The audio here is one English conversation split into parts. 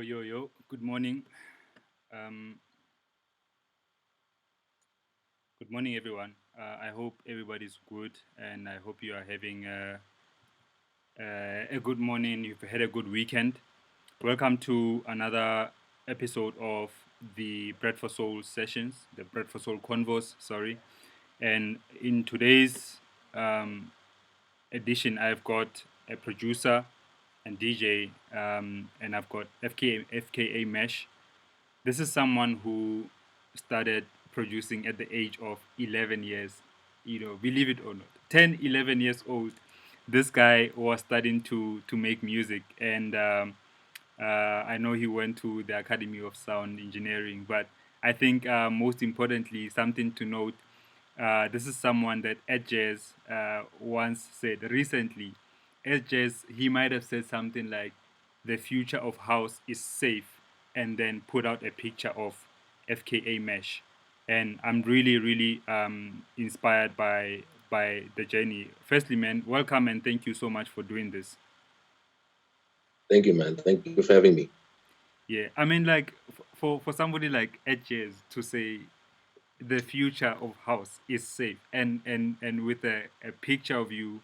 Yo. Good morning. Um, good morning, everyone. I hope everybody's good, and I hope you are having a good morning. You've had a good weekend. Welcome to another episode of the Bread4Soul sessions, the Bread4Soul CONVOS. Sorry, and in today's edition, I've got a producer and DJ, and I've got FKA MASH. This is someone who started producing at the age of 11 years. Believe it or not, 10, 11 years old. This guy was starting to make music, and I know he went to the Academy of Sound Engineering. But I think most importantly, something to note, this is someone that Ed Jazz once said recently. Ed Jazz, he might have said something like, the future of house is safe, and then put out a picture of FKA Mesh. And I'm really, really inspired by the journey. Firstly, man, welcome and thank you so much for doing this. Thank you, man. Thank you for having me. Yeah, I mean, like for somebody like Ed Jazz to say the future of house is safe, and with a picture of you,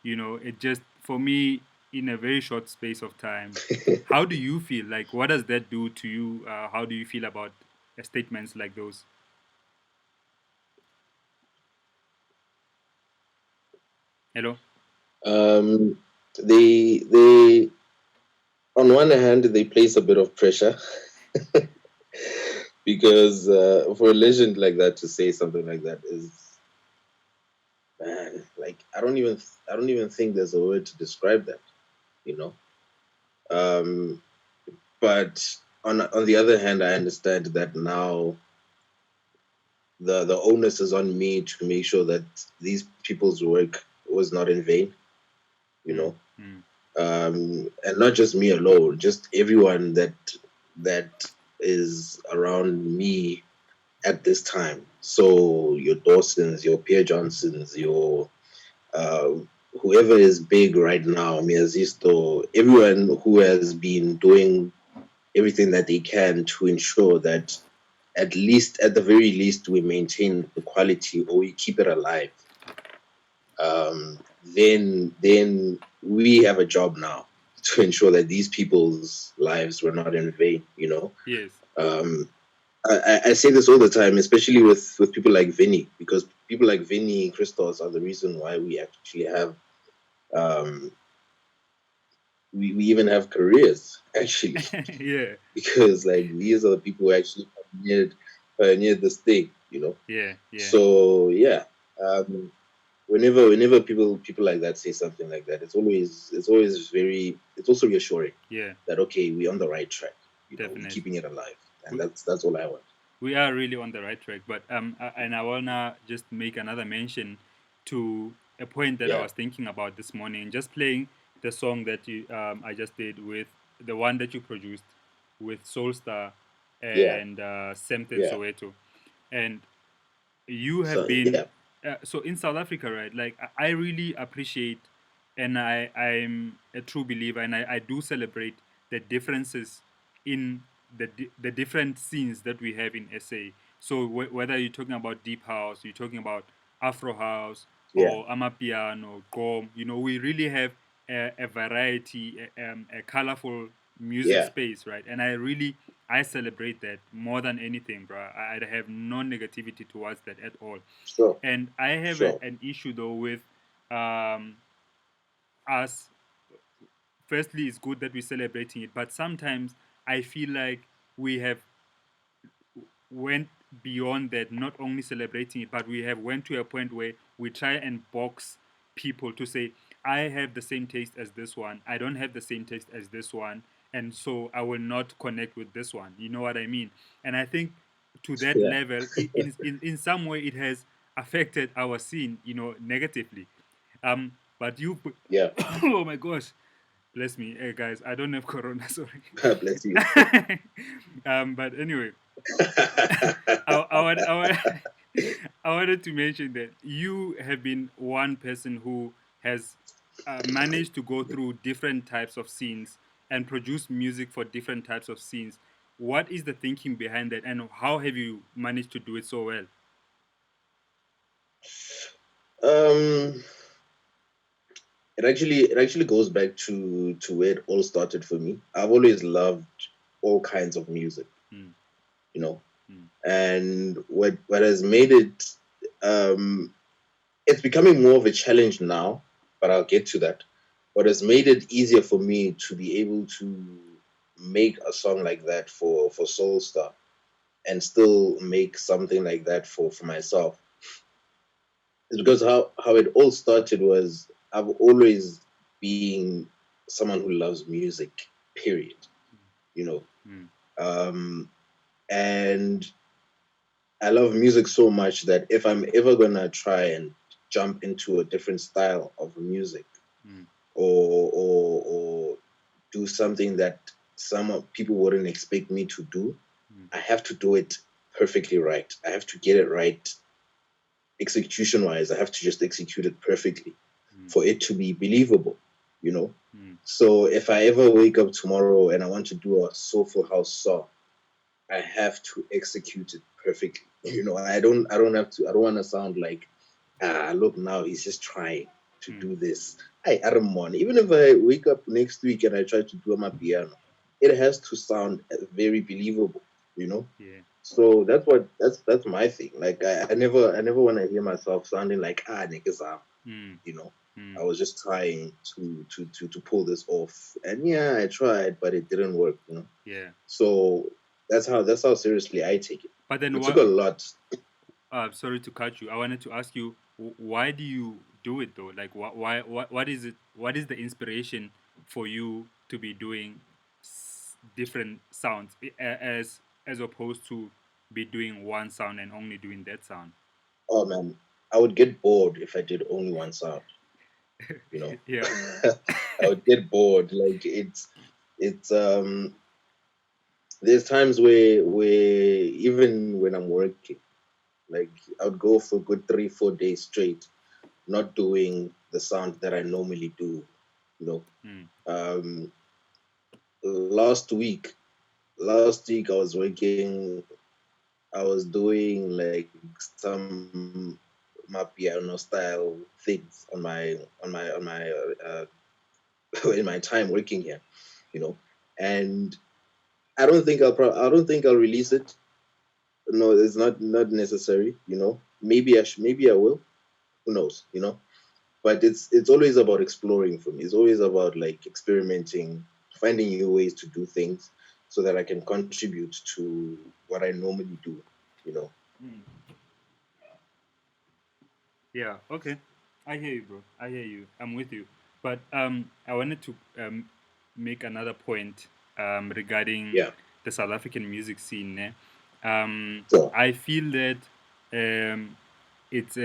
it just, for me, in a very short space of time, how do you feel? Like, what does that do to you? How do you feel about statements like those? Hello. They on one hand they place a bit of pressure Because for a legend like that to say something like that is, man, like I don't even think there's a word to describe that, you know. Um, but on the other hand, I understand that now the onus is on me to make sure that these people's work was not in vain, you know. And not just me alone, just everyone that is around me at this time. So your Dawsons, your Pierre Johnsons, your uh, whoever is big right now, Miazisto, everyone who has been doing everything that they can to ensure that at the very least, we maintain the quality or we keep it alive. Then we have a job now to ensure that these people's lives were not in vain. You know, Yes. um, I say this all the time, especially with people like Vinny, because people like Vinny and Christos are the reason why we actually have um, we even have careers actually, Yeah. because like these are the people who actually pioneered this thing, you know. Yeah. Yeah. So yeah, um, whenever people like that say something like that, it's also reassuring Yeah. that okay, we're on the right track, you know, we're Definitely. keeping it alive, and We, that's all I want. we are really on the right track. But and I wanna just make another mention to a point that I Yeah, was thinking about this morning. Just playing the song that you I just did with the one that you produced with Soulstar yeah, and Semten yeah. Soweto, and you have So been yeah, so in South Africa, right? Like I really appreciate, and I'm a true believer, and I do celebrate the differences in the different scenes that we have in SA. So whether you're talking about deep house, you're talking about Afro house yeah, or Amapiano, Gqom, we really have a variety, a colorful music yeah. space, right? And I celebrate that more than anything, bro. I have no negativity towards that at all. Sure, And I have sure. an issue though with um, us. Firstly, it's good that we're celebrating it, but sometimes I feel like we have went beyond that, not only celebrating it, but we have went to a point where we try and box people to say, I have the same taste as this one, I don't have the same taste as this one, and so I will not connect with this one. You know what I mean? And I think to that Yeah, level, in some way, it has affected our scene, negatively. But you, yeah. oh my gosh, bless me, hey guys, I don't have corona, sorry. God bless you. But anyway, I, I wanted to mention that you have been one person who has managed to go through different types of scenes and produce music for different types of scenes. What is the thinking behind that, and how have you managed to do it so well? um, it actually goes back to where it all started for me. I've always loved all kinds of music, Mm, you know, mm, and what has made it it's becoming more of a challenge now, but I'll get to that. What has made it easier for me to be able to make a song like that for Soulstar and still make something like that for myself is because how it all started was I've always been someone who loves music, period. You know, mm, um, and I love music so much that if I'm ever gonna try and jump into a different style of music mm, or do something that some people wouldn't expect me to do, mm, I have to do it perfectly right. I have to get it right execution wise. I have to just execute it perfectly mm, for it to be believable, you know. mm, So if I ever wake up tomorrow and I want to do a soulful house song, I have to execute it perfectly. You know, I don't want to sound like, look now he's just trying to mm. do this. I don't want. Even if I wake up next week and I try to do my piano, it has to sound very believable. You know. Yeah. So that's my thing. Like I never want to hear myself sounding like niggas are. Mm, You know. I mm, was just trying to pull this off, and yeah, I tried, but it didn't work. You know. yeah. So That's how seriously I take it. But then It took a what? lot. Sorry to cut you. I wanted to ask you, why do you do it though? Like, what is it? What is the inspiration for you to be doing different sounds as opposed to be doing one sound and only doing that sound? Oh man, I would get bored if I did only one sound. You know, Yeah. I would get bored. Like it's there's times where even when I'm working, like I would go for a good 3 4 days straight, not doing the sound that I normally do. You know, Mm. um, last week I was working. I was doing like some piano style things on my in my time working here, you know. And I don't think I'll release it. No, it's not necessary, you know. Maybe I will. Who knows, you know? But it's always about exploring for me. It's always about like experimenting, finding new ways to do things so that I can contribute to what I normally do, you know. Mm. Yeah. Okay. I hear you, bro. I hear you. I'm with you. But I wanted to make another point regarding Yeah. the South African music scene. So I feel that it's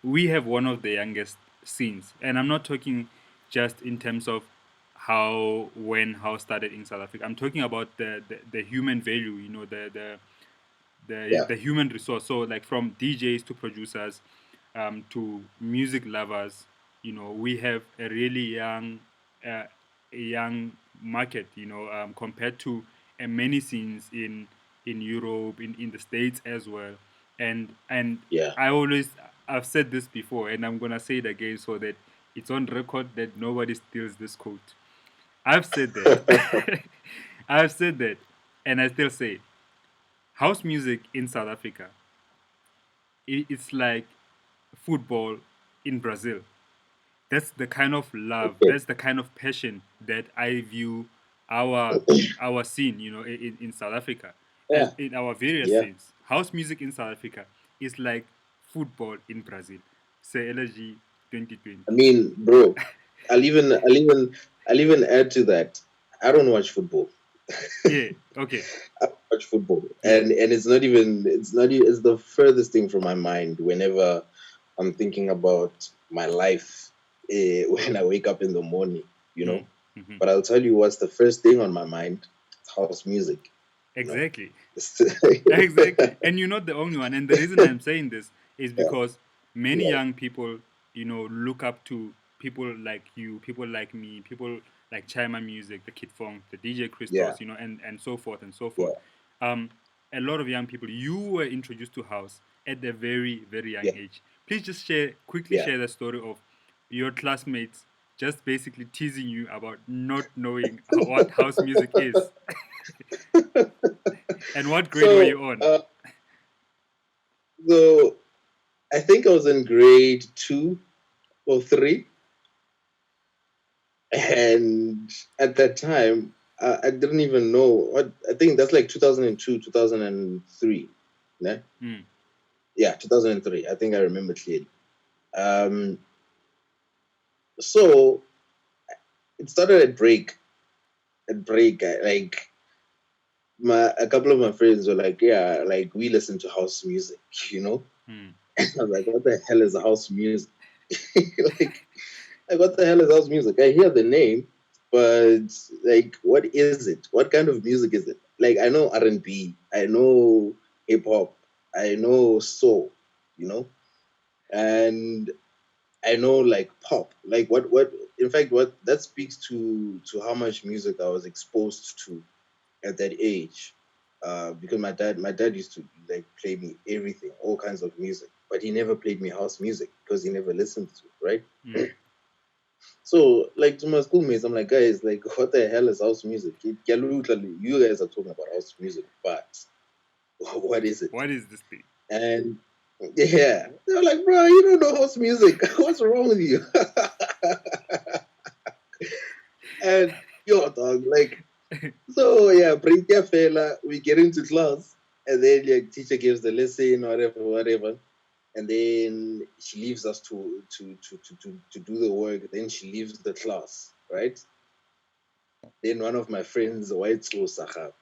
we have one of the youngest scenes, and I'm not talking just in terms of how started in South Africa. I'm talking about the human value. You know, yeah, the human resource. So like from DJs to producers, to music lovers, you know, we have a really uh, a young market. You know, compared to many scenes in Europe, in the States as well. And yeah. I always I've said this before, and I'm gonna say it again so that it's on record that nobody steals this quote. I've said that. I've said that, and I still say it. House music in South Africa, it's like football in Brazil. That's the kind of love, Okay. that's the kind of passion that I view our our scene, you know, in South Africa, as Yeah, in our various yeah. scenes. House music in South Africa is like football in Brazil. Sir LSG I 2020. mean, bro, I'll even add to that. I don't watch football. Yeah. Okay. I don't watch football, Yeah. and it's the furthest thing from my mind whenever I'm thinking about my life when I wake up in the morning, you Mm. know. Hmm. But I'll tell you what's the first thing on my mind. It's house music, you know. Exactly. Exactly. And you're not the only one. And the reason I'm saying this is Yeah, because many yeah, young people, you know, look up to people like you, people like me, people like Chima Music, the Kid Fong, the DJ yeah, Christos, you know, and so forth and so forth. yeah, Um, a lot of young people, you were introduced to house at a very, very young yeah, age. Please just quickly yeah. share the story of your classmates just basically teasing you about not knowing what house music is and what grade were So, you on. so I think I was in grade 2 or 3, and at that time, I didn't even know what. I think that's like 2002, 2003. Yeah, Mm. yeah, 2003. I think I remember clearly. Um, so it started at break. At break, like a couple of my friends were like, "Yeah, like we listen to house music," you know. Mm. And I was like, "What the hell is house music?" like what the hell is house music? I hear the name, but like, what is it? What kind of music is it? Like, I know R&B, I know hip hop, I know soul, you know, and I know like pop. Like, what? In fact, what that speaks to how much music I was exposed to at that age. Because my dad used to like play me everything, all kinds of music, but he never played me house music because he never listened to it, right? Mm. So, like to my schoolmates, I'm like, guys, like, what the hell is house music? You guys are talking about house music, but what is it? What is this thing? And yeah, they're like, bro, you don't know house music. What's wrong with you? And yo, dog, like, So yeah, break your fella, we get into class, and then like teacher gives the lesson, whatever. And then she leaves us to do the work. Then she leaves the class, right? Then one of my friends, White Sahab,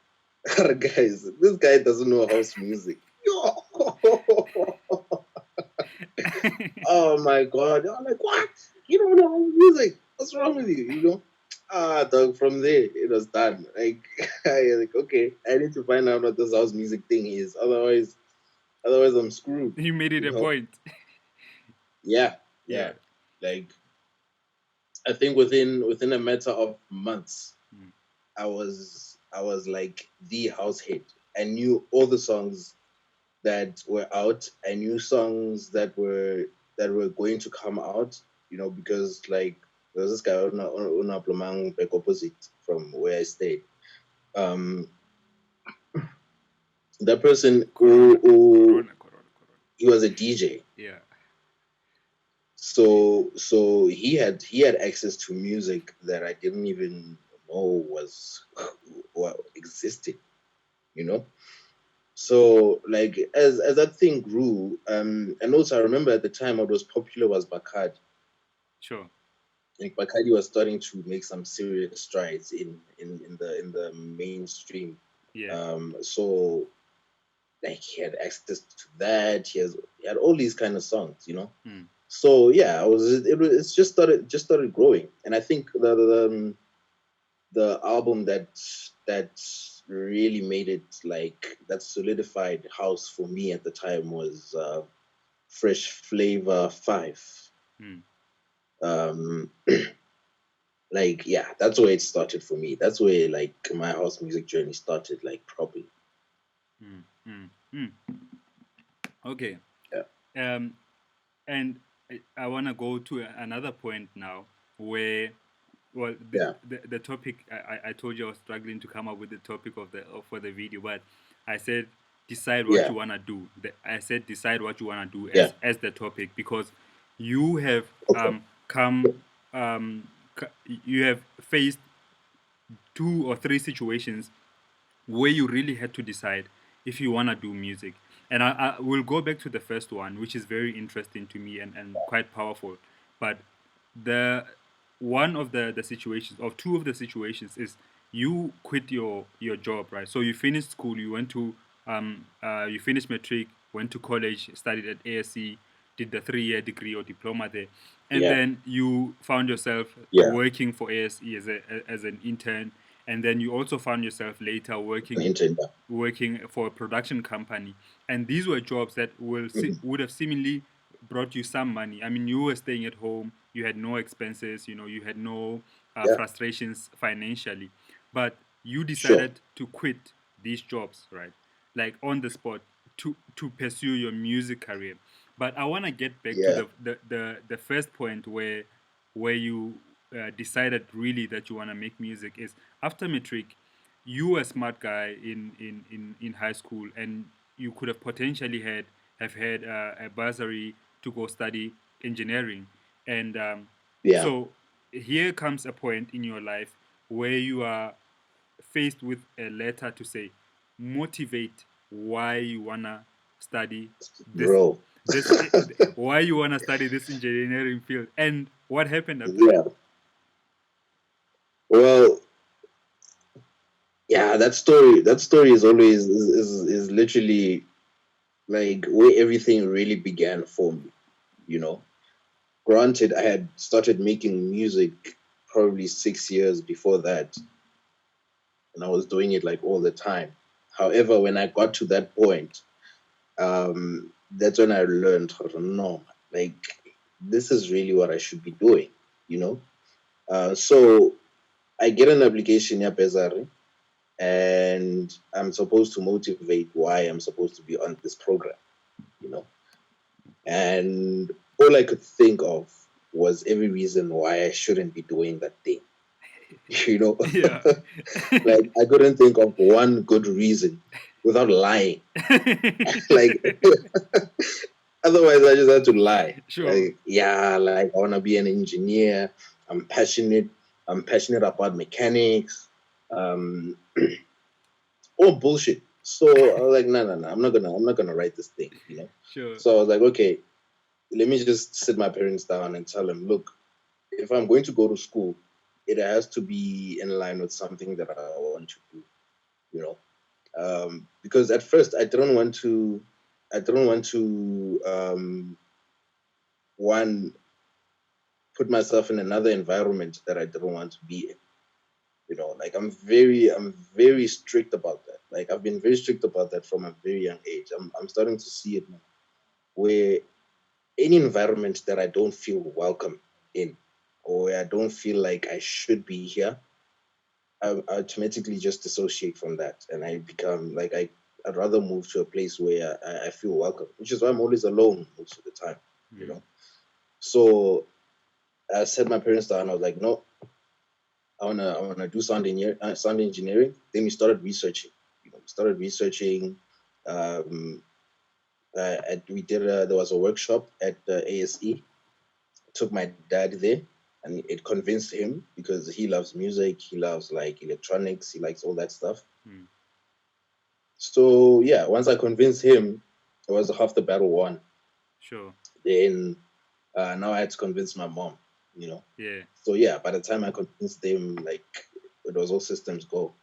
guys, this guy doesn't know house music. Oh my god! I'm like, what? You don't know house music? What's wrong with you? You know? Dog. From there, it was done. Like, I like, okay, I need to find out what this house music thing is. Otherwise, I'm screwed. You made it You a know? point. Yeah, Yeah. yeah. Like, I think within a matter of months, I was like the house head. I knew all the songs that were out. I knew songs that were going to come out. Because like there was this guy Una Plomang back opposite from where I stayed. Um, that person Corona, who corona, corona, corona. he was a DJ. Yeah. So he had access to music that I didn't even know was what existed, you know. So like as that thing grew, and also I remember at the time what was popular was Bacardi. Sure. Like Bacardi was starting to make some serious strides in the mainstream. Yeah. So like he had access to that. He had all these kind of songs, Mm. So yeah, it's just started growing, and I think the album that really made it like that solidified house for me at the time was Fresh Flavor 5. Mm. Um, like yeah, that's where it started for me. That's where like my house music journey started, like properly. Mm. Mm. Mm. Okay. Yeah, Um, and I want to go to another point now where, well, yeah, the topic, I told you I was struggling to come up with the topic for the video, but I said decide what yeah, you want to do. I said decide what you want to do yeah. as the topic, because you have Okay. come you have faced 2 or 3 situations where you really had to decide if you want to do music. And I will go back to the first one, which is very interesting to me and quite powerful. But the one of the situations, or 2 of the situations, is you quit your job, right? So you finished school, you finished matric, went to college, studied at ASC, did the 3-year degree or diploma there, and Yeah, then you found yourself yeah. working for ASE as an intern, and then you also found yourself later An working intern. working for a production company, and these were jobs that Mhm. would have seemingly brought you some money. I mean, you were staying at home, you had no expenses, you had no Yeah, frustrations financially, but you sure. decided to quit these jobs, right? Like on the spot, to pursue your music career. But I want to get back to Yeah, the first point where you decided really that you want to make music is after matric. You were a smart guy in high school, and you could have potentially have had a bursary to go study engineering. And yeah. so here comes a point in your life where you are faced with a letter to say motivate why you wanna study this Bro. this why you wanna study this engineering field, and what happened after that. Yeah. Well, yeah, that story is always is literally like where everything really began for me, you know. Granted, I had started making music probably 6 years before that, and I was doing it like all the time. However, when I got to that point, that's when I learned how to know, like, this is really what I should be doing, you know. So I get an application here, Pesari, and I'm supposed to motivate why I'm supposed to be on this program, you know. And all I could think of was every reason why I shouldn't be doing that thing, you know. Yeah. Like I couldn't think of one good reason without lying. Like otherwise, I just had to lie. Sure. Like yeah, like I want to be an engineer. I'm passionate. I'm passionate about mechanics. Um, all bullshit. So I was like, no, no, no, I'm not gonna write this thing, you know. Sure. So I was like, okay, let me just sit my parents down and tell them, look, if I'm going to go to school, it has to be in line with something that I want to do, you know. Because at first I didn't want to one put myself in another environment that I didn't want to be in. You know, like I'm very strict about that. Like I've been very strict about that from a very young age. I'm starting to see it now, where any environment that I don't feel welcome in, or where I don't feel like I should be here, I automatically just dissociate from that, and I become like I'd rather move to a place where I feel welcome, which is why I'm always alone most of the time. You Mm. know, so I set my parents down. I was like, no, I wanna do sound engineering. Then we started researching. You know, we started researching. Um, we did there was a workshop at the ASE. Took my dad there, and it convinced him because he loves music. He loves like electronics. He likes all that stuff. Mm. So yeah, once I convinced him, it was half the battle won. Sure. Then now I had to convince my mom. You know. Yeah. So yeah, by the time I convinced them, like it was all systems go.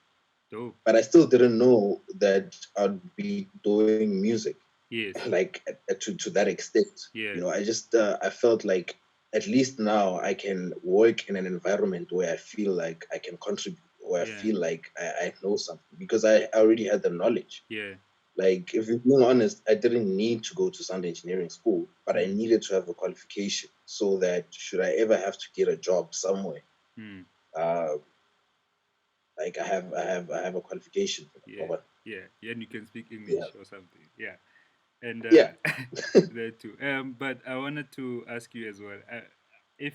Dope. But I still didn't know that I'd be doing music Yes. like to that extent. Yeah. You know, I just I felt like at least now I can work in an environment where I feel like I can contribute, or I Yeah. feel like I know something because I already had the knowledge. Yeah. Like, if you're being honest, I didn't need to go to sound engineering school, but I Mm. needed to have a qualification so that should I ever have to get a job somewhere, Mm. uh, like I have a qualification for that. Yeah. But Yeah. Yeah. And you can speak yeah, English or something. Yeah. And yeah, that too. But I wanted to ask you as well, if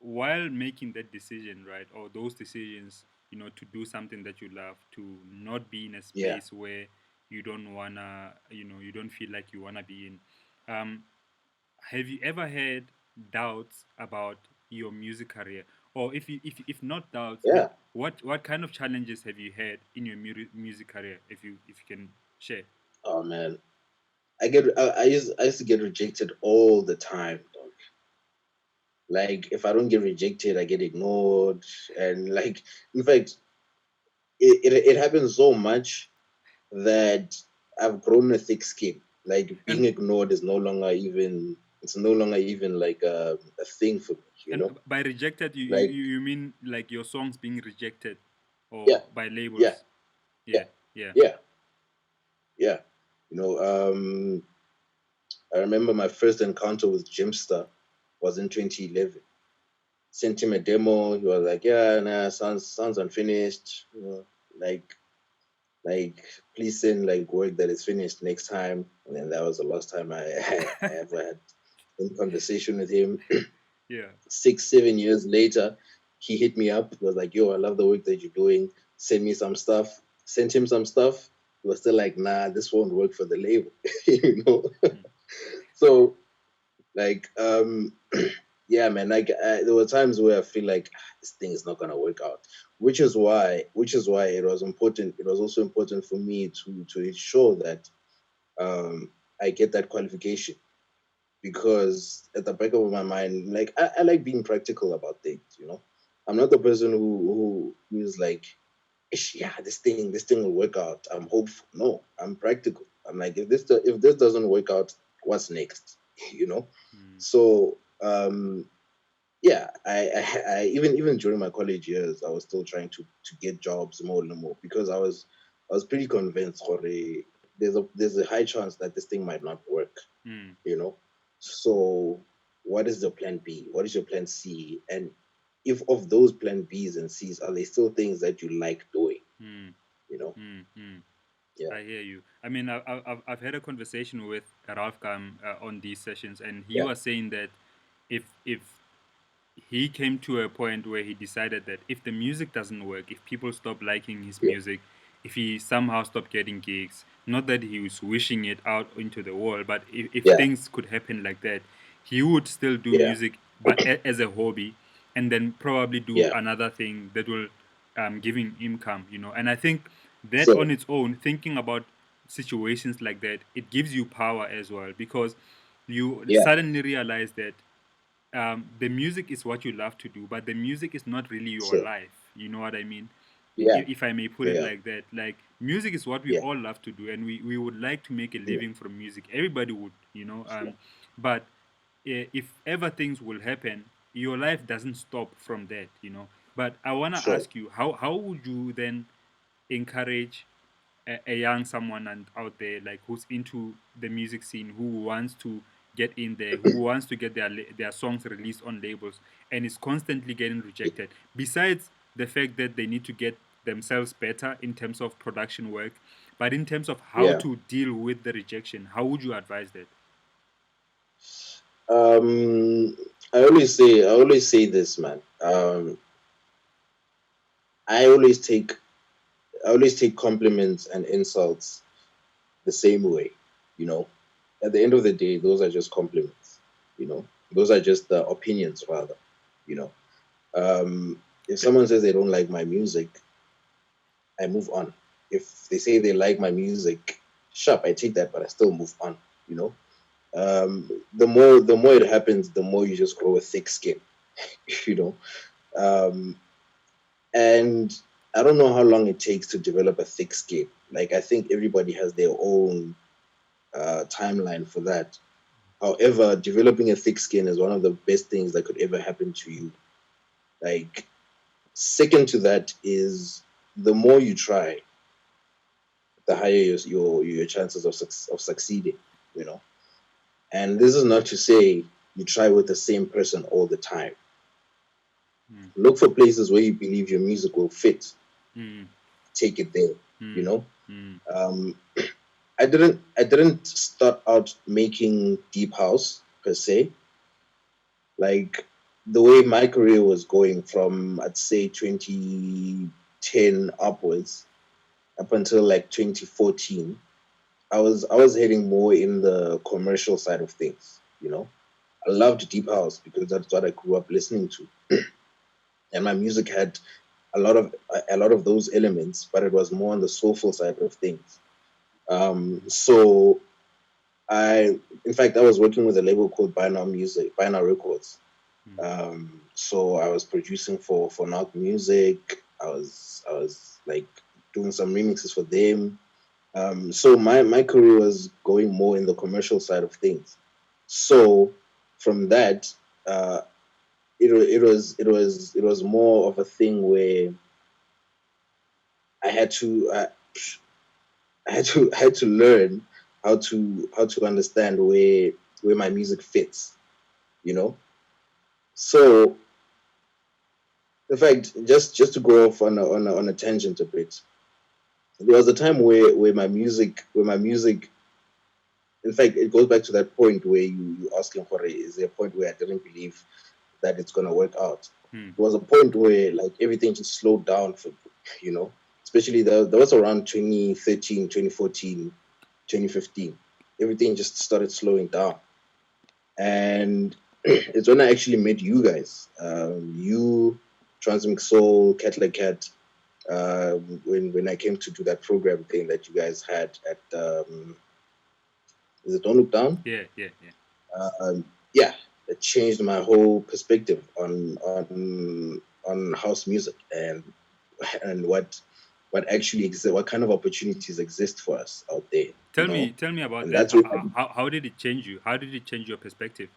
while making that decision, right, or those decisions, to do something that you love, to not be in a yeah, space where you don't wanna, you don't feel like you wanna be in. Um, have you ever had doubts about your music career, or if not doubts, yeah. what kind of challenges have you had in your music career, if you can share? Oh man, I used to get rejected all the time, dog. Like if I don't get rejected, I get ignored, and like in fact, it happens so much that I've grown a thick skin. Like And being ignored is no longer even it's no longer even like a thing for me. You and know, by rejected, you, you like you you mean like your songs being rejected, yeah, or by yeah, labels? yeah, Yeah, yeah. yeah, yeah. You know, I remember my first encounter with Jimster was in 2011. Sent him a demo. He was like, "Yeah, nah, sounds unfinished. You know, like like please send like work that is finished next time." And then that was the last time I ever had any conversation with him. Yeah. 6 7 years later, he hit me up. He was like, "Yo, I love the work that you're doing. Send me some stuff." Sent him some stuff. He was still like, "Nah, this won't work for the label." you know. Mm. So like yeah, man, like there were times where I feel like this thing is not gonna work out, which is why it was important. It was also important for me to ensure that I get that qualification, because at the back of my mind, like I like being practical about things. You know, I'm not the person who is like, "Ish, yeah, this thing will work out. I'm hopeful." No, I'm practical. I'm like, if this doesn't work out, what's next? you know, Mm. so yeah, even during my college years, I was still trying to get jobs more and more, because I was pretty convinced, Jorge, there's a high chance that this thing might not work. Mm. You know, so what is the plan B? What is your plan C? And if of those plan Bs and Cs, are they still things that you like doing? Mm. You know, Mm. Mm. yeah, I hear you. I mean, I've had a conversation with Ralph Gam on these sessions, and he yeah, was saying that if he came to a point where he decided that if the music doesn't work, if people stop liking his yeah, music, if he somehow stopped getting gigs, not that he was wishing it out into the world, but if yeah, things could happen like that, he would still do yeah, music, but as a hobby, and then probably do yeah, another thing that will giving income, and I think that So on its own, thinking about situations like that, it gives you power as well, because you yeah, suddenly realize that the music is what you love to do, but the music is not really your sure, life. You know what I mean? yeah, If I may put it yeah, like that, like music is what we yeah, all love to do, and we would like to make a yeah, living from music. Everybody would, sure, but if ever things will happen, your life doesn't stop from that, But I want to sure. ask you, how would you then encourage a young someone and out there, like, who's into the music scene, who wants to get in there, who wants to get their songs released on labels, and is constantly getting rejected, besides the fact that they need to get themselves better in terms of production work, but in terms of how Yeah. to deal with the rejection, how would you advise that? Um, I always say this, man. I always take, I always take compliments and insults the same way. You know, at the end of the day, those are just compliments. Those are just the opinions, rather. You know, if someone says they don't like my music, I move on. If they say they like my music, sharp, I take that, but I still move on. You know, the more it happens, the more you just grow a thick skin. you know, um, and I don't know how long it takes to develop a thick skin. Like I think everybody has their own timeline for that. However, developing a thick skin is one of the best things that could ever happen to you. Like second to that is the more you try, the higher your chances of succeeding. You know, and this is not to say you try with the same person all the time. Mm, Look for places where you believe your music will fit. mm, Take it there. You mm, know, mm, um, I didn't start out making deep house per se. Like the way my career was going from I'd say 2010 upwards up until like 2014, I was heading more in the commercial side of things. I loved deep house because that's what I grew up listening to, and my music had a lot of those elements, but it was more on the soulful side of things. So in fact, I was working with a label called Bina Records. mm, So I was producing for Knock Music. I was like doing some remixes for them. So my career was going more in the commercial side of things. So from that, uh, it was more of a thing where I had to I had to learn how to understand where my music fits. You know, so in fact, just to go off on a tangent a bit, there was a time where my music, in fact, it goes back to that point where you asking for it. Is there a point where I didn't believe that it's gonna work out? mm. There was a point where like everything just slowed down for you know, especially that was around 2013, 2014, 2015. Everything just started slowing down, and it's when I actually met you guys. You, Transmix Soul, Cat Like Cat. uh, when I came to do that program thing that you guys had at is it Don't Look Down? Yeah, yeah, yeah. Yeah, it changed my whole perspective on house music and what actually exists, what kind of opportunities exist for us out there, Tell me about and that. that's what. How did it change you? How did it change your perspective?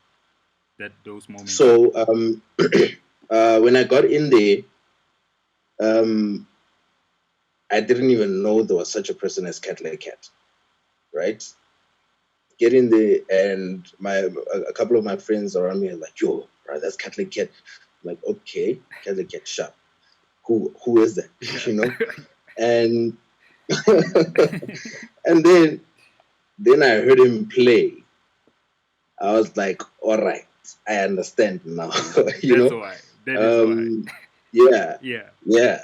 That those moments. So when I got in there, um, I didn't even know there was such a person as Cat Like Cat, right? Get in there, and a couple of my friends around me are like, "Yo, bro, that's Catholic Cat." I'm like, "Okay, Catholic Cat, sharp. Who is that?" Yeah. you know, and and then I heard him play. I was like, "All right, I understand now." you That's know, why. That is why. um, yeah, Yeah. yeah,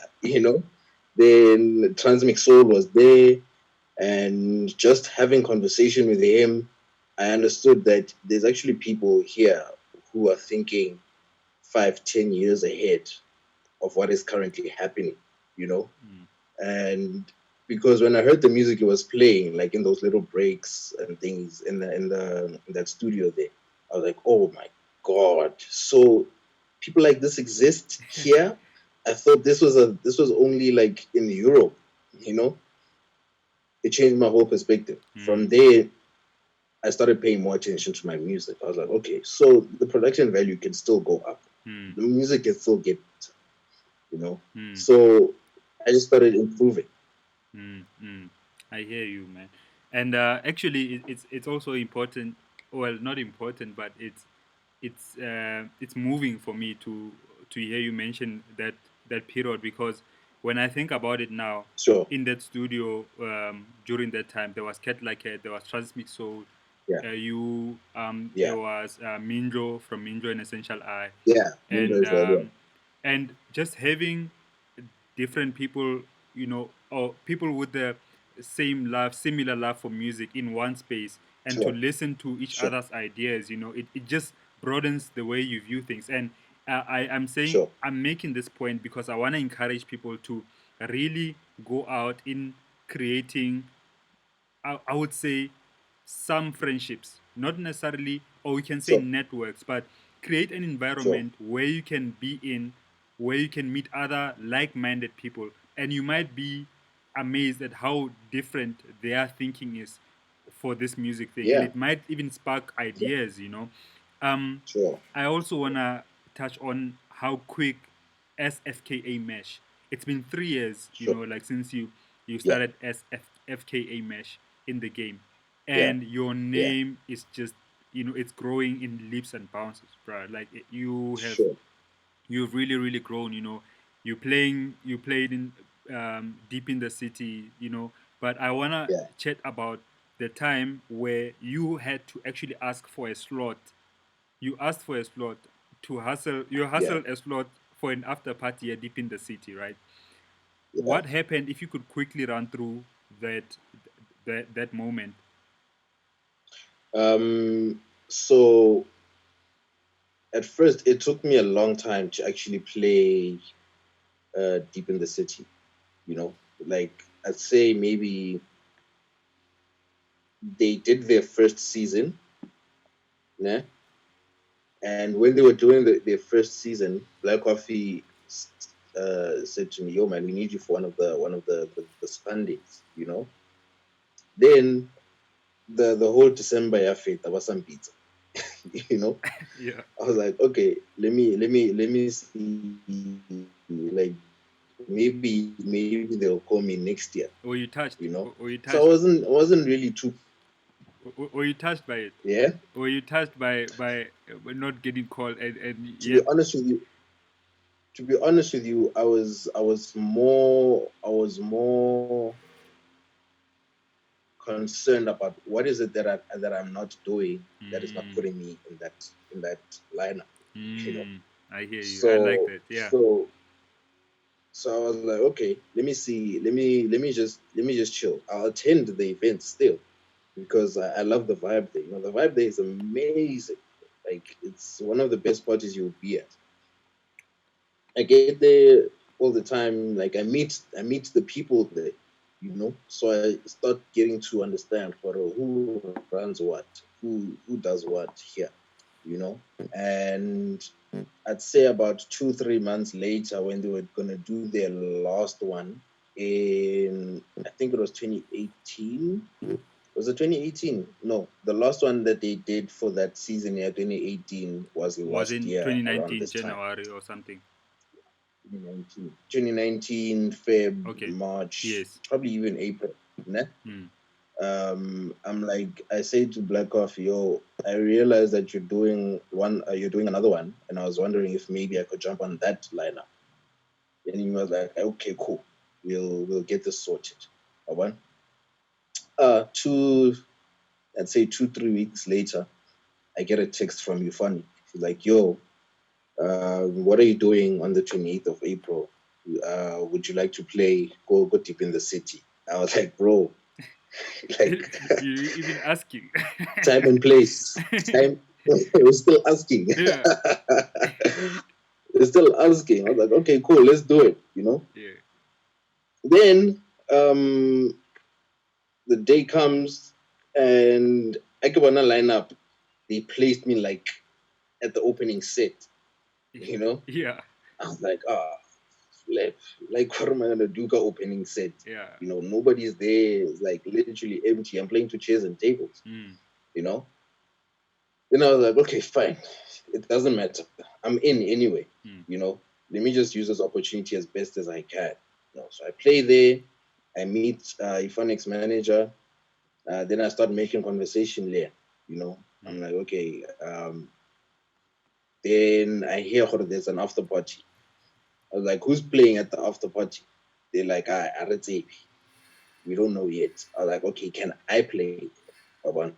Then Transmix Soul was there, and just having conversation with him, I understood that there's actually people here who are thinking 5, 10 years ahead of what is currently happening. you know. Mm. And because when I heard the music it was playing, like in those little breaks and things in that studio there, I was like, oh my god! So people like this exist here. I thought this was only like in Europe, you know. It changed my whole perspective. From Mm. there, I started paying more attention to my music. I was like, okay, so the production value can still go up. Mm. The music can still get better, you know. Mm. So I just started improving. Mm. Mm. I hear you, man. And actually, it's also important. Well, not important, but it's moving for me to hear you mention that period, because when I think about it now, Sure. in that studio, during that time, there was Cat Like Cat, there was Transmix Soul, Yeah. there Yeah. was Minjo from Minjo and Essential I, Yeah. and Windows as well. just having different people, or people with the similar love for music in one space, and to Sure. listen to each Sure. other's ideas, it just broadens the way you view things. And I'm saying, Sure. I'm making this point because I want to encourage people to really go out in creating, I would say, some friendships, not necessarily, or we can say Sure. networks, but create an Sure. environment where you can be in, where you can meet other like minded people. And you might be amazed at how different their thinking is for this music thing. And Yeah. it might even spark ideas. Um, Sure. I also want to touch on how quick as FKA Mesh. It's been 3 years, Sure. like since you Yeah. started as FKA Mesh in the game, Yeah. and your Yeah. name is just, it's growing in leaps and bounds, bro. Like Sure. you've really really grown. You played in, deep in the city. But I wanna Yeah. chat about the time where you had to actually ask for a slot. You asked for a slot to hustle. You Yeah. hustled a slot for an after party here deep in the city, right? Yeah. What happened? If you could quickly run through that that moment. So at first it took me a long time to actually play deep in the city, you know. Like I'd say maybe they did their first season, yeah. And when they were doing their first season, Black Coffee said to me, "Yo, man, we need you for one of the Sundays, you know." Then the whole December F8, there was some pizza, you know. Yeah. I was like, okay, let me see, like maybe they'll call me next year, Or you you touched, know. or you So I touched, wasn't really too, or you touched by it, yeah. or you touched by not getting called, and To be yet. honest with you, I was more concerned about what is it that I'm not doing that is not Mm, putting me in that lineup, you know. I hear you. I like So that. Yeah. so I was like, okay, let me see, let me just chill. I'll attend the event still because I love the vibe there. You know, the vibe there is amazing. Like it's one of the best parties you'll be at. I get there all the time. Like I meet the people there, you know. So I start getting to understand for who runs what, who does what here, you know. And I'd say about 2 3 months later, when they were gonna do their last one in, I think it was 2018. Was it 2018? No, the last one that they did for that season year, 2018, was Was last in year around 2019 this time. January or something. 2019 Feb, Okay. March, Yes. probably even April. Né? Mm. I'm like, I say to Black Coffee, yo, I realized that you're doing another one, and I was wondering if maybe I could jump on that lineup. And he was like, okay, cool, we'll get this sorted. I went. Two, I'd say 2 3 weeks later, I get a text from Euphony. She's like, yo, what are you doing on the 28th of April? Would you like to play go deep in the city? I was like, bro, like You even asking. time and place. Time we're still asking. Yeah. We're still asking. I was like, okay, cool, let's do it, you know? Yeah. Then the day comes and I can wanna line up. They placed me like at the opening set, you know. Yeah. I was like, like, what am I gonna do? Got opening set, Yeah. you know, nobody's there. It's like literally empty. I'm playing to chairs and tables, Mm. you know. Then I was like, okay, fine, it doesn't matter. I'm in anyway, Mm. you know. Let me just use this opportunity as best as I can. You know, so I play there. I meet Ifanix manager. Then I start making conversation there. You know, I'm Mm. like, okay. Then I hear there's an after party. I was like, who's playing at the after party? They're like, we don't know yet. I was like, okay, can I play? One.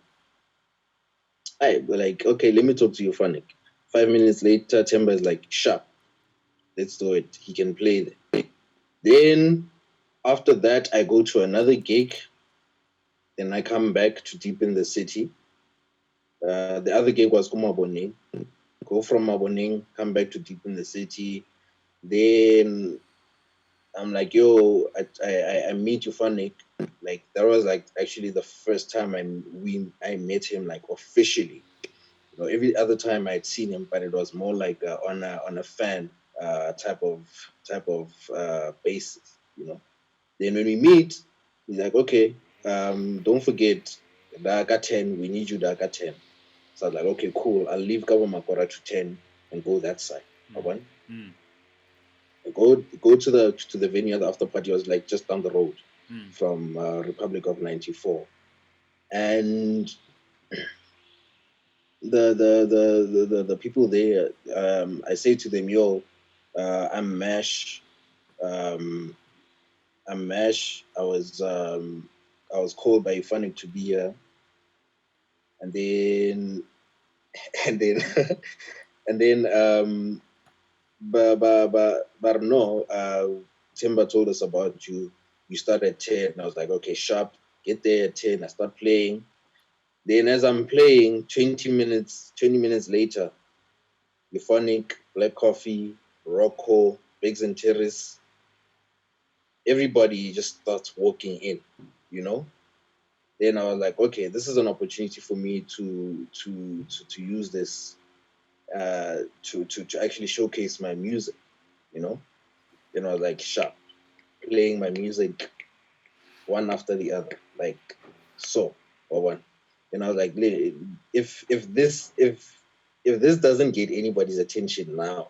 I like, okay, let me talk to you, Fanik. 5 minutes later, Temba is like, sharp, let's do it. He can play there. Then after that, I go to another gig. Then I come back to deep in the city. The other gig was Kumaboning. Go from Maboning, come back to deep in the city. Then I'm like, yo, I meet Ufanik. Like that was like actually the first time I met him like officially. You know, every other time I'd seen him, but it was more like on a fan type of basis. You know. Then when we meet, he's like, okay, don't forget Daka 10. We need you Daka 10. So I was like, okay, cool. I'll leave Kawamakora to 10 and go that side. Mm. One. Mm. Go to the venue. The after party was like just down the road Mm. from Republic of 94. And the people there, I say to them, yo, I'm Mash. Um, I'm Mash. I was called by Ifanic to be here, and then and then and then but no, Timber told us about you. You start at 10. And I was like, okay, sharp. Get there at 10. I start playing. Then as I'm playing, 20 minutes later, Euphonic, Black Coffee, Rocco, Biggs and Terrace, everybody just starts walking in, you know? Then I was like, okay, this is an opportunity for me to use this to actually showcase my music, you know? Then I was like, sharp, playing my music one after the other, like so, or one. And I was like, if this doesn't get anybody's attention now,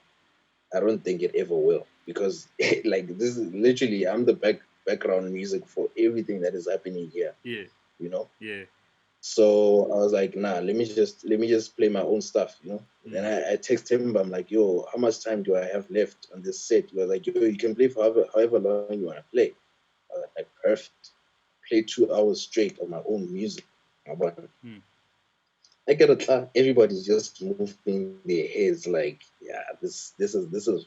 I don't think it ever will, because like this is literally I'm the background music for everything that is happening here, Yeah. you know. Yeah. So I was like, nah, let me just play my own stuff, you know. Then Mm. I text him, I'm like, yo, how much time do I have left on this set? He was like, yo, you can play for however long you want to play. I was like, perfect. Play 2 hours straight of my own music. But Mm. I get a everybody's just moving their heads like, yeah, this is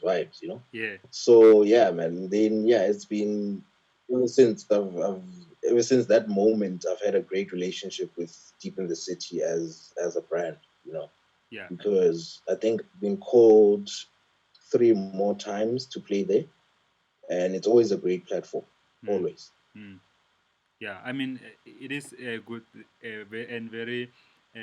vibes, you know. Yeah. So yeah, man. Then yeah, it's been ever since that moment, I've had a great relationship with Deep in the City as a brand, you know, Yeah. because I think I've been called 3 more times to play there, and it's always a great platform, Mm. always. Mm. Yeah, I mean, it is good and very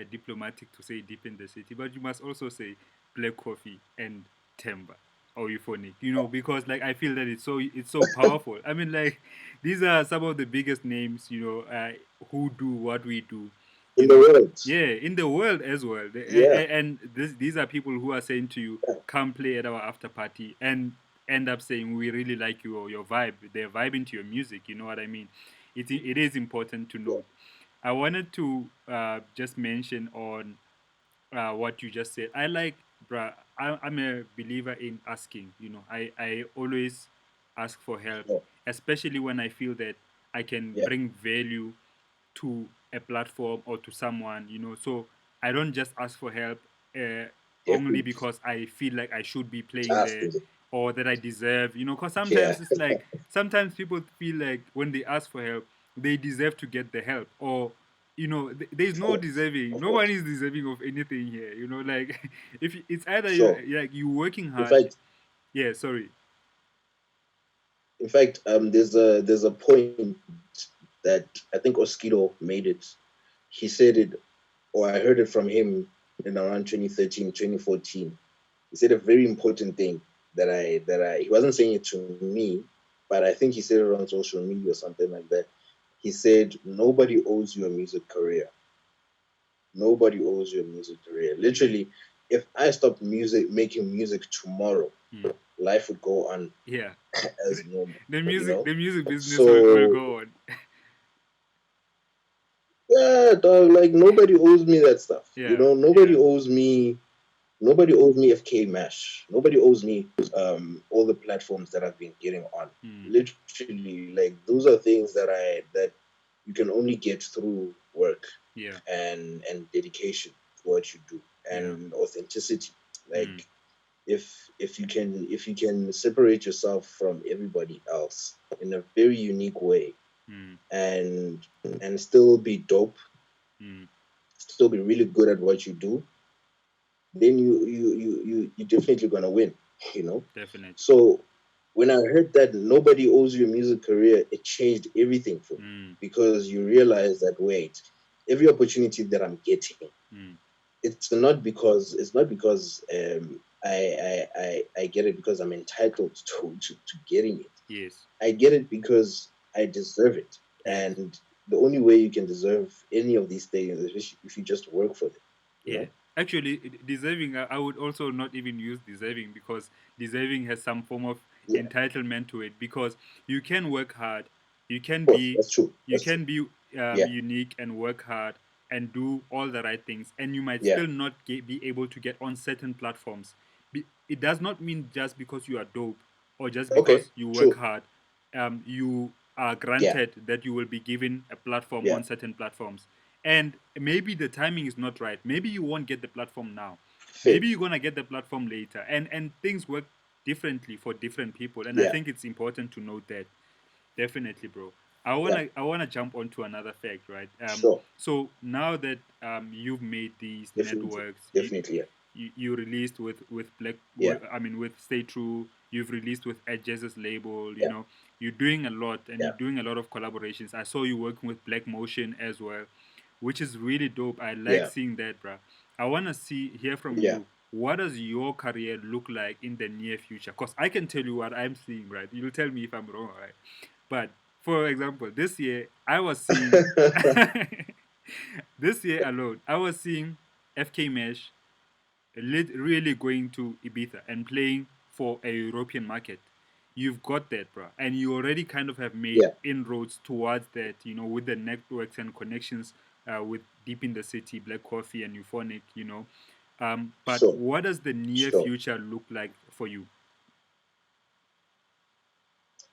diplomatic to say deep in the city, but you must also say black coffee and timber or euphonic, because like I feel that it's so powerful. I mean, like these are some of the biggest names, who do what we do, you In the know. world, Yeah, in the world as well. yeah, And these are people who are saying to you, come play at our after party, and end up saying we really like your vibe. They're vibing to your music. You know what I mean? It is important to yeah, note. I wanted to just mention on what you just said. I like, bruh, I'm a believer in asking. I always ask for help, yeah, especially when I feel that I can yeah, bring value to a platform or to someone. So I don't just ask for help uh, only definitely. because I feel like I should be playing Just there or that I deserve. Because yeah, sometimes it's like sometimes people feel like when they ask for help, they deserve to get the help, or there's of no course, deserving. of No one course, is deserving of anything here. Like if it's either sure. you working In hard. fact, Yeah, sorry. In fact, there's a point that I think Oskido made it. He said it, or I heard it from him in around 2013, 2014. He said a very important thing that he wasn't saying it to me, but I think he said it on social media or something like that. He said nobody owes you a music career. Nobody owes you a music career. Literally, if I stopped making music tomorrow, Mm. life would go on Yeah. as normal. The You music know, the music business will so go on. yeah, dog, like nobody owes me that stuff. You Yeah. know, Yeah. nobody owes me FK Mash. Nobody owes me all the platforms that I've been getting on. Mm. Literally, like those are things that you can only get through work Yeah. and dedication to what you do Yeah. and authenticity. Mm. Like if you can separate yourself from everybody else in a very unique way Mm. and and still be dope, Mm. still be really good at what you do, then you're definitely gonna win, you know. Definitely. So when I heard that nobody owes you a music career, it changed everything for me Mm. because you realize that wait, every opportunity that I'm getting, Mm. it's not because I get it because I'm entitled to getting it. Yes. I get it because I deserve it. Yes. And the only way you can deserve any of these things is if you just work for them, you Yeah. know? Actually, deserving, I would also not even use deserving, because deserving has some form of Yeah, entitlement to it, because you can work hard, you can of course. be That's true. you That's true. can be Yeah, unique and work hard and do all the right things, and you might yeah. still not be able to get on certain platforms. It does not mean just because you are dope or just Okay, because you work true. hard, you are Yeah, granted that you will be given a platform yeah. on certain platforms. And maybe the timing is not right. Maybe you won't get the platform now. Fair. Maybe you're gonna get the platform later. And things work differently for different people. And I Yeah, think it's important to note that. Definitely, bro. yeah. I wanna jump onto another fact, right? Sure. So now that you've made these Definitely. networks, Definitely. Yeah. you released with Yeah. I mean with Stay True. You've released with Edge's label. You Yeah. know, you're doing a lot, and you're Yeah. doing a lot of collaborations. I saw you working with Black Motion as well, which is really dope. I like Yeah. seeing that, bro. I wanna hear from Yeah. you. What does your career look like in the near future? Cause I can tell you what I'm seeing, right? You'll tell me if I'm wrong, right? But for example, this year I was seeing this year alone, I was seeing FK Mesh really going to Ibiza and playing for a European market. You've got that, bro, and you already kind of have made Yeah. inroads towards that. You know, with the networks and connections with Deep in the City, Black Coffee, and Euphonic. You know, but Sure. what does the near Sure. future look like for you?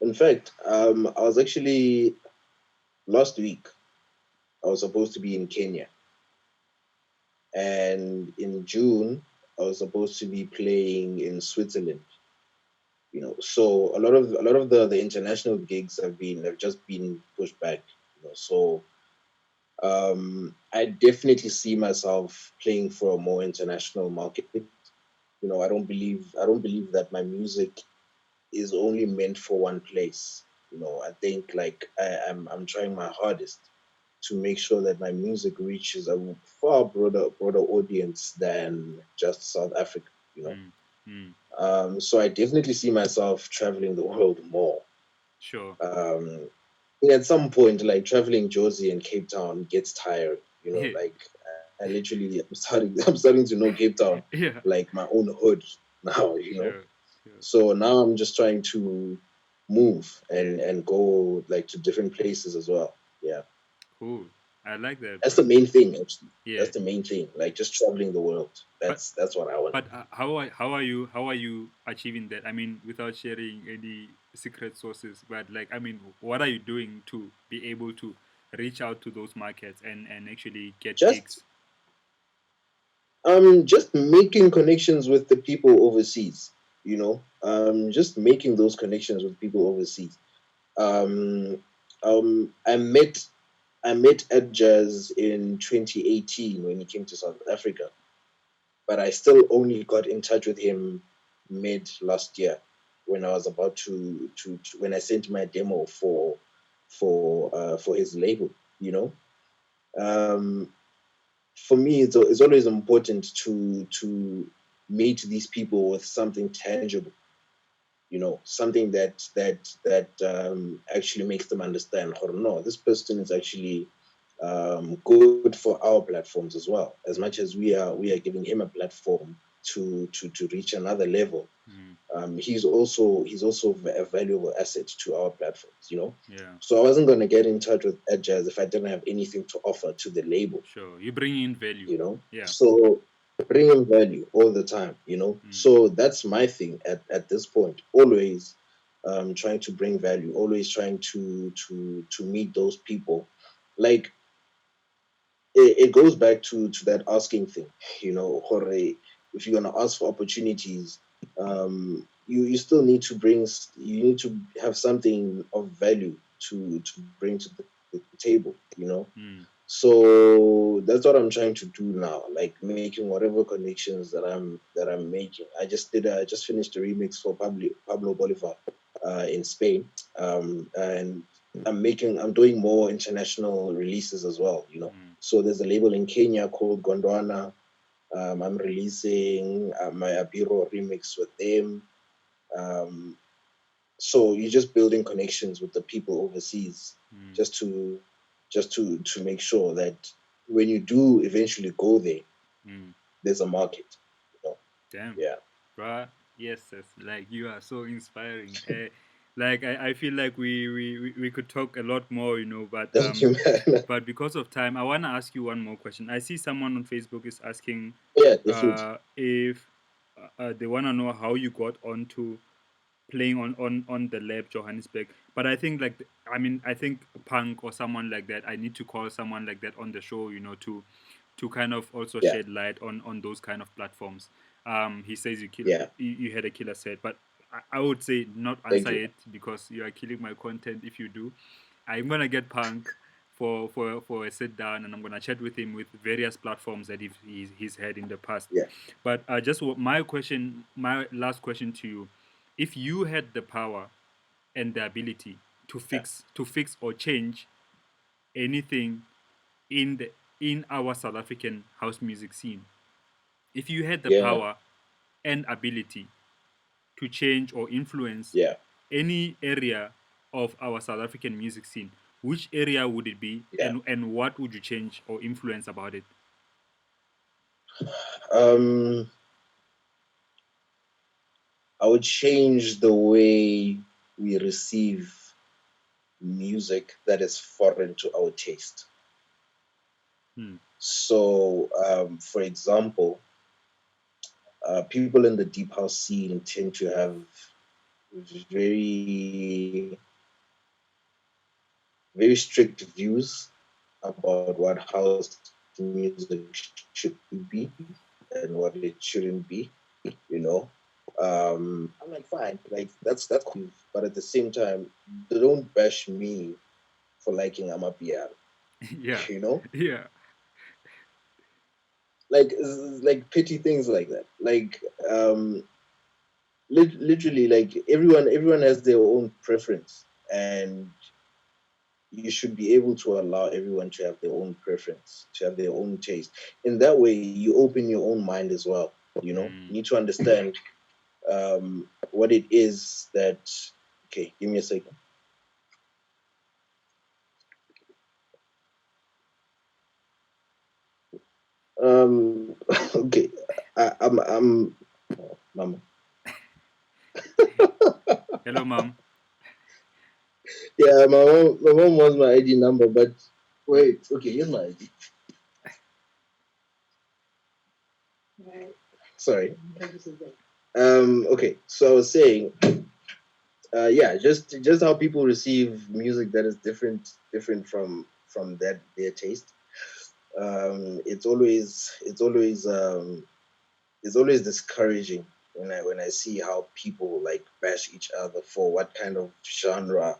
In fact, I was actually last week. I was supposed to be in Kenya, and in June I was supposed to be playing in Switzerland. So a lot of the international gigs have just been pushed back. So I definitely see myself playing for a more international market. I don't believe that my music is only meant for one place. I think like I'm trying my hardest to make sure that my music reaches a far broader audience than just South Africa. You know, Mm, mm, so I definitely see myself traveling the world more. sure. Um, at some point, like traveling Jersey and Cape Town gets tired. Yeah. Like I literally, I'm starting to know Cape Town Yeah. like my own hood now. Sure. Sure. So now I'm just trying to move Yeah. and go like to different places as well. Yeah, Cool. I like that, that's bro. the main thing. Actually, Yeah. that's the main thing. Like just traveling the world. But That's what I want. how are you achieving that? I mean, without sharing any secret sources, but like, I mean, what are you doing to be able to reach out to those markets and actually get Just gigs? just making connections with the people overseas. Just making those connections with people overseas. Um, I met Edjaz in 2018 when he came to South Africa, but I still only got in touch with him mid last year when I was about to when I sent my demo for his label, you know. Um, for me, it's always important to meet these people with something tangible, you know, something that actually makes them understand, or no, this person is actually good for our platforms as well. As much as we are giving him a platform to reach another level, Mm. he's also a valuable asset to our platforms, you know. Yeah. So I wasn't gonna get in touch with Edjaz if I didn't have anything to offer to the label, Sure. You bring in value. you know. Yeah. So bring in value all the time, you know. Mm. So that's my thing at this point. Always trying to bring value, always trying to meet those people. Like it goes back to that asking thing, you know, Jorge, if you're gonna ask for opportunities, you still need to you need to have something of value to bring to the table, you know. Mm. So that's what I'm trying to do now, like making whatever connections that I'm making. I just finished a remix for Pablo Bolivar in Spain, and I'm doing more international releases as well, you know. Mm. So there's a label in Kenya called Gondwana. I'm releasing my Abiro remix with them. Um, so you're just building connections with the people overseas, Mm. just to make sure that when you do eventually go there, Mm. there's a market. You know? Damn. Yeah. Bruh, yes, yes. Like you are so inspiring. Like I feel like we could talk a lot more, Thank you, man. but because of time, I wanna ask you one more question. I see someone on Facebook is asking Yeah, definitely. if they wanna know how you got onto playing on the lab Johannesburg. But I think I think Punk or someone like that. I need to call someone like that on the show, to kind of also Yeah, shed light on those kind of platforms. He says yeah. you had a killer set, but I would say not Thank answer you. it because you are killing my content if you do. I'm gonna get Punk for a sit down, and I'm gonna chat with him with various platforms that he's had in the past. Yeah, But my last question to you: if you had the power and the ability to yeah, fix or change anything in the in our South African house music scene, if you had the yeah, power and ability to change or influence yeah, any area of our South African music scene, which area would it be, yeah. and what would you change or influence about it? Um, I would change the way we receive music that is foreign to our taste. Hmm. So, for example, people in the deep house scene tend to have very very strict views about what house music should be and what it shouldn't be. You know, I'm like, fine, like that's cool, but at the same time, they don't bash me for liking Amapiano. Yeah, You know, yeah, like petty things like that. Like literally, like everyone has their own preference, and you should be able to allow everyone to have their own preference, to have their own taste. In that way, you open your own mind as well. You know, you mm. need to understand what it is that. Okay, give me a second. Okay, I'm oh, mama. Hello, mom. Yeah, my mom wants my ID number, but wait, okay, here's my ID. Sorry. Okay, so I was saying, yeah, just how people receive music that is different from their taste. It's always discouraging when I see how people like bash each other for what kind of genre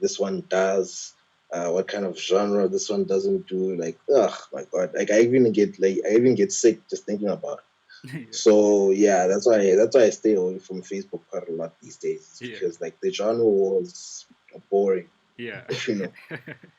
this one does, what kind of genre this one doesn't do. Like, oh my god, like I even get sick just thinking about it. Yeah. So yeah, that's why I stay away from Facebook quite a lot these days. It's Yeah. because like the genre was boring, Yeah. you know.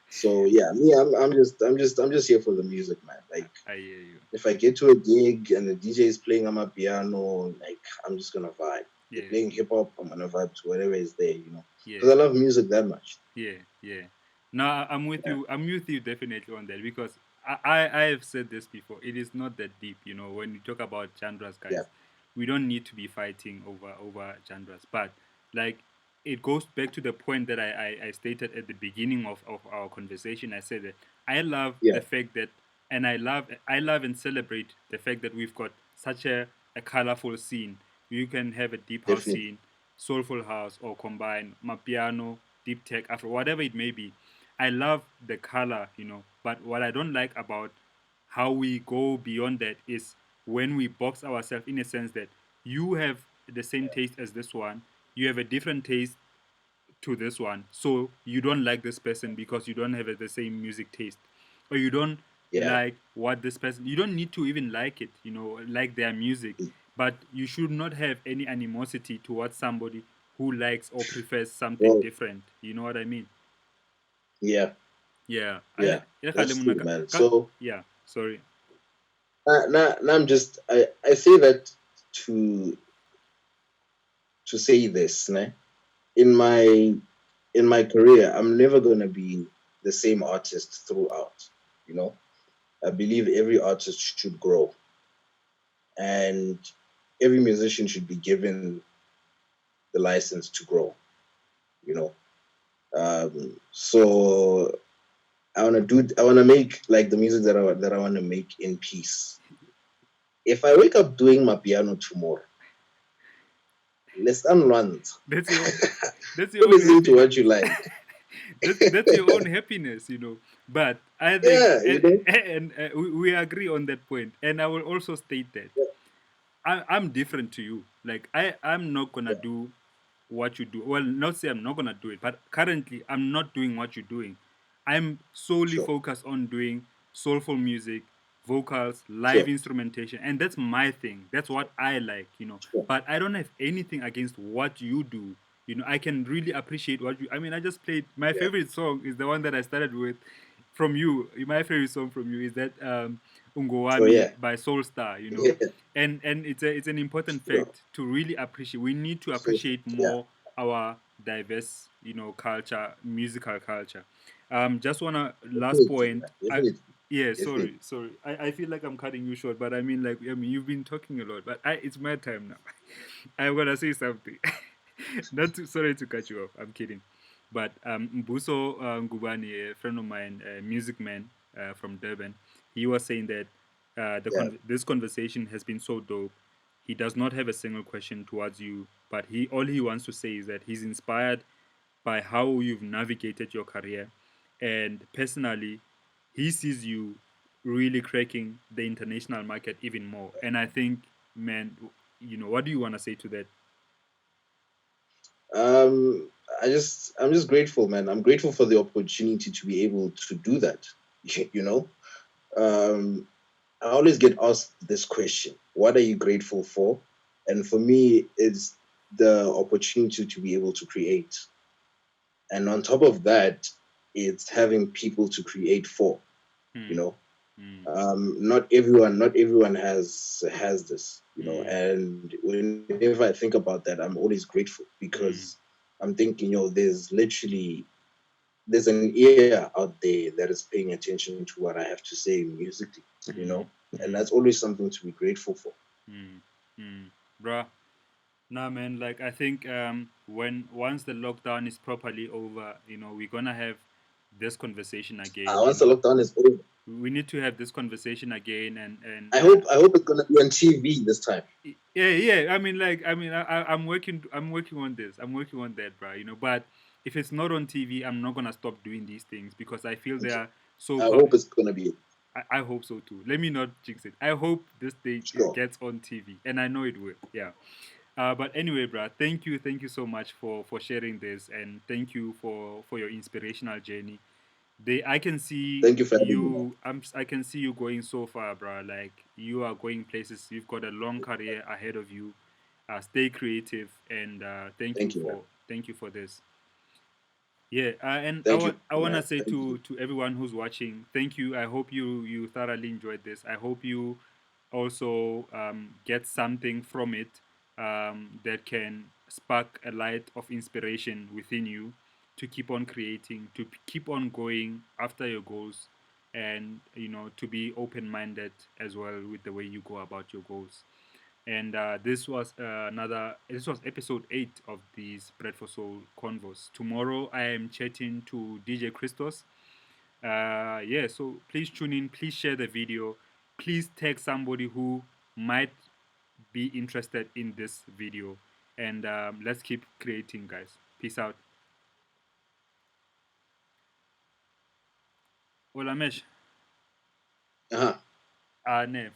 So yeah, me, I'm just here for the music, man. Like I hear you. if I get to a gig and the DJ is playing on my piano, like I'm just gonna vibe. They're Yeah. playing hip hop, I'm gonna vibe to whatever is there, Yeah. because I love music that much. Yeah, yeah. No, I'm with Yeah, you. I'm with you definitely on that because I have said this before. It is not that deep, when you talk about genres, yeah, guys. We don't need to be fighting over genres, but like it goes back to the point that I stated at the beginning of our conversation. I said that I love yeah, the fact that, and I love and celebrate the fact that we've got such a colorful scene. You can have a deep house definitely. scene, soulful house, or combine mapiano, deep tech, afro, whatever it may be. I love the color, but what I don't like about how we go beyond that is when we box ourselves in a sense that you have the same taste as this one, you have a different taste to this one, so you don't like this person because you don't have the same music taste, or you don't Yeah, like what this person, you don't need to even like it, like their music, but you should not have any animosity towards somebody who likes or prefers something well, different, you know what I mean? yeah, Yeah, yeah. That's true, man. So yeah, sorry. now I say that to say this, né? In my career, I'm never gonna be the same artist throughout. You know, I believe every artist should grow, and every musician should be given the license to grow. You know, so I wanna make like the music that I wanna make in peace. If I wake up doing my piano tomorrow, let's unrun. That's your that's Don't your own listen to what happiness. you like. That's your own happiness, But I think, Yeah, and we agree on that point. And I will also state that yeah, I'm different to you. Like I'm not gonna do what you do. Well, not say I'm not gonna do it, but currently I'm not doing what you're doing. I'm solely sure, focused on doing soulful music, vocals, live sure, instrumentation, and that's my thing. That's what I like. sure. But I don't have anything against what you do. I can really appreciate what you. I mean, I just played my Yeah. favorite song is the one that I started with from you. My favorite song from you is that Oh Ungowami yeah, by Soul Star. yeah, And it's an important sure. fact to really appreciate. We need to So appreciate yeah, more our diverse culture, musical culture. Just wanna last definitely, point. man. Definitely, Yeah, definitely. sorry. I feel like I'm cutting you short, but I mean you've been talking a lot, but it's my time now. I'm gonna say something. Not to, sorry to cut you off. I'm kidding. But Mbuso Ngubani, a friend of mine, a music man from Durban, he was saying that Yeah. this conversation has been so dope. He does not have a single question towards you, but he all he wants to say is that he's inspired by how you've navigated your career, and personally, he sees you really cracking the international market even more. And I think, man, what do you want to say to that? Um, I'm just grateful, man. I'm grateful for the opportunity to be able to do that. You know, um, I always get asked this question: What are you grateful for? And for me, it's the opportunity to be able to create. And on top of that, it's having people to create for. You Hmm. know, Hmm. not everyone has this, Hmm. and whenever I think about that, I'm always grateful Hmm. because I'm thinking, there's an ear out there that is paying attention to what I have to say musically, Hmm. and Hmm. that's always something to be grateful for. Hmm. Hmm. Bruh. Nah, man. Like I think when once the lockdown is properly over, we're gonna have this conversation again. Once the lockdown is over, We need to have this conversation again, and I hope it's gonna be on TV this time. yeah, yeah. I'm working on this. I'm working on that, bro. But if it's not on TV, I'm not gonna stop doing these things because I feel they Okay, are so. I hope it's gonna be I hope so too. Let me not jinx it. I hope this thing it sure. gets on TV, and I know it will. Yeah. But anyway, bro, thank you so much for sharing this, and thank you for your inspirational journey. I can see Thank you for having me, man. you. I can see you going so far, bro. Like you are going places. You've got a long career ahead of you. Stay creative, and Thank you, man. thank you for this. Yeah, and Thank you, I wanna man. say Thank you. to everyone who's watching, thank you. I hope you thoroughly enjoyed this. I hope you also get something from it that can spark a light of inspiration within you to keep on creating, to keep on going after your goals, and to be open minded as well with the way you go about your goals. And this was episode 8 of these Bread4Soul Convos. Tomorrow I am chatting to DJ Christos. Yeah, so please tune in, please share the video, please tag somebody who might be interested in this video, and let's keep creating, guys. Peace out. Olamesh. Uh-huh. Ne.